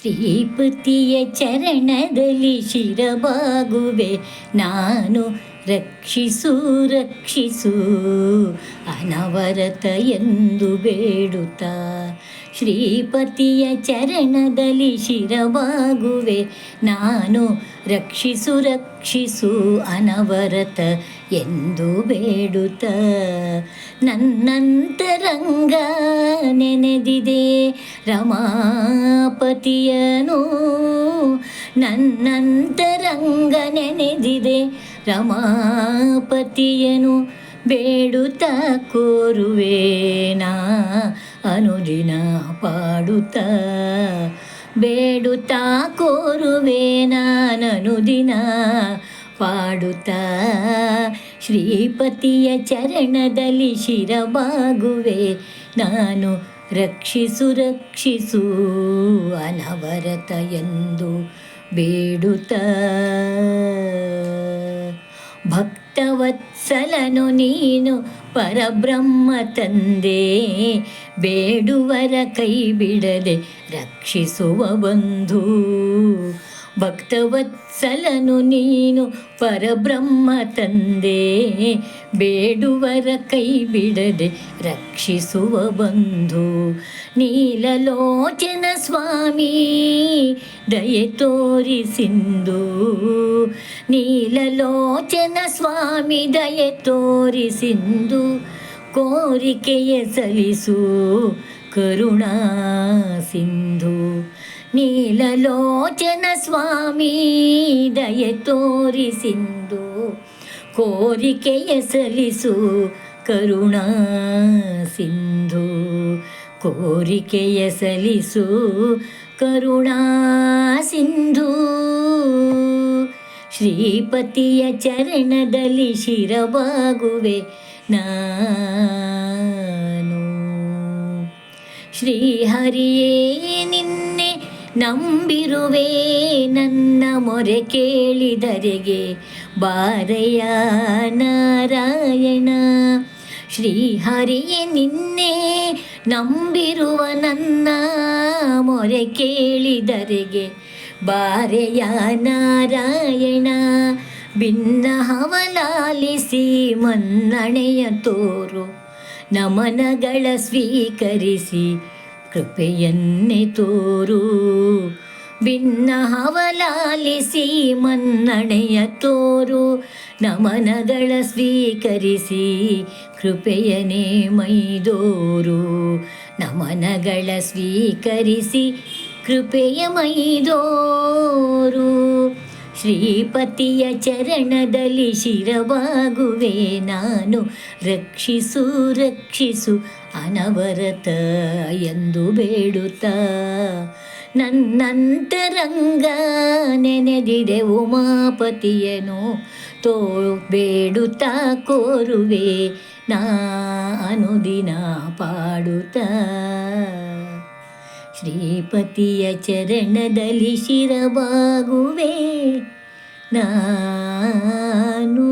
ಶ್ರೀಪತಿಯ ಚರಣದಲ್ಲಿ ಶಿರಬಾಗುವೆ ನಾನು, ರಕ್ಷಿಸು ರಕ್ಷಿಸು ಅನವರತ ಎಂದು ಬೇಡುತ್ತಾ. ಶ್ರೀಪತಿಯ ಚರಣದಲ್ಲಿ ಶಿರಬಾಗುವೆ ನಾನು, ರಕ್ಷಿಸು ರಕ್ಷಿಸು ಅನವರತ ಎಂದು ಬೇಡುತ್ತ. ನನ್ನಂತರಂಗ ನೆನೆದಿದೆ ರಮಾಪತಿಯನು, ನನ್ನಂತರಂಗ ನೆನೆದಿದೆ ರಮಾಪತಿಯನು. ಬೇಡುತ್ತ ಕೋರುವೇನಾ ಅನುದಿನ ಪಾಡುತ್ತ, ಬೇಡುತ್ತ ಕೋರುವೇನಾನನುದಿನ ಪಾಡುತ್ತ. ಶ್ರೀಪತಿಯ ಚರಣದಲ್ಲಿ ಶಿರಬಾಗುವೆ ನಾನು, ರಕ್ಷಿಸು ರಕ್ಷಿಸು ಅನವರತ ಎಂದು ಬೇಡುತ್ತ. ಭಕ್ತವತ್ಸಲನು ನೀನು ಪರಬ್ರಹ್ಮ ತಂದೆ, ಬೇಡುವರ ಕೈ ಬಿಡದೆ ರಕ್ಷಿಸುವ ಬಂಧು. ಭಕ್ತವತ್ಸಲನು ನೀನು ಪರಬ್ರಹ್ಮ ತಂದೆ, ಬೇಡುವರ ಕೈ ಬಿಡದೆ ರಕ್ಷಿಸುವ ಬಂಧು. ನೀಲಲೋಚನ ಸ್ವಾಮಿ ದಯೆ ತೋರಿಸಿಂದು, ನೀಲಲೋಚನ ಸ್ವಾಮಿ ದಯೆ ತೋರಿಸಿಂದು. ಕೋರಿಕೆಯ ಸಲ್ಲಿಸು ಕರುಣಾ ಸಿಂಧು. ನೀಲಲೋಚನ ಸ್ವಾಮಿ ದಯೆ ತೋರಿಸಿಂದು, ಕೋರಿಕೆಯ ಸಲ್ಲಿಸು ಕರುಣಾ ಸಿಂಧು. ಕೋರಿಕೆಯ ಸಲ್ಲಿಸು ಕರುಣಾ ಸಿಂಧು. ಶ್ರೀಪತಿಯ ಚರಣದಲ್ಲಿ ಶಿರಬಾಗುವೆ ನಾನು. ಶ್ರೀಹರಿಯೇ ನಿನ್ನೆ ನಂಬಿರುವೆ, ನನ್ನ ಮೊರೆ ಕೇಳಿದರೆಗೆ ಬಾರಯ್ಯ ನಾರಾಯಣ. ಶ್ರೀಹರಿಯೇ ನಿನ್ನೆ ನಂಬಿರುವ ನನ್ನ ಮೊರೆ ಕೇಳಿದರೆಗೆ ಬಾರಯ್ಯ ನಾರಾಯಣ. ಭಿನ್ನ ಹವಲಾಲಿಸಿ ಮನ್ನಣೆಯ ತೋರು, ನಮನಗಳ ಸ್ವೀಕರಿಸಿ ಕೃಪೆಯನ್ನೇ ತೋರು. ಭಿನ್ನ ಹವಲಾಲಿಸಿ ಮನ್ನಣೆಯ ತೋರು, ನಮನಗಳ ಸ್ವೀಕರಿಸಿ ಕೃಪೆಯನೇ ಮೈದೋರು. ನಮನಗಳ ಸ್ವೀಕರಿಸಿ ಕೃಪೆಯ ಮೈದೋರು. ಶ್ರೀಪತಿಯ ಚರಣದಲ್ಲಿ ಶಿರಬಾಗುವೆ ನಾನು, ರಕ್ಷಿಸು ರಕ್ಷಿಸು ಅನವರತ ಎಂದು ಬೇಡುತ್ತ. ನನ್ನಂತರಂಗ ನೆನೆದಿದೆ ಉಮಾಪತಿಯನು, ಬೇಡುತ್ತ ಕೋರುವೆ ನಾ ಅನುದಿನ ಪಾಡುತ್ತ. ಶ್ರೀಪತಿಯ ಚರಣದಲ್ಲಿ ಶಿರಬಾಗುವೆ ನಾನು.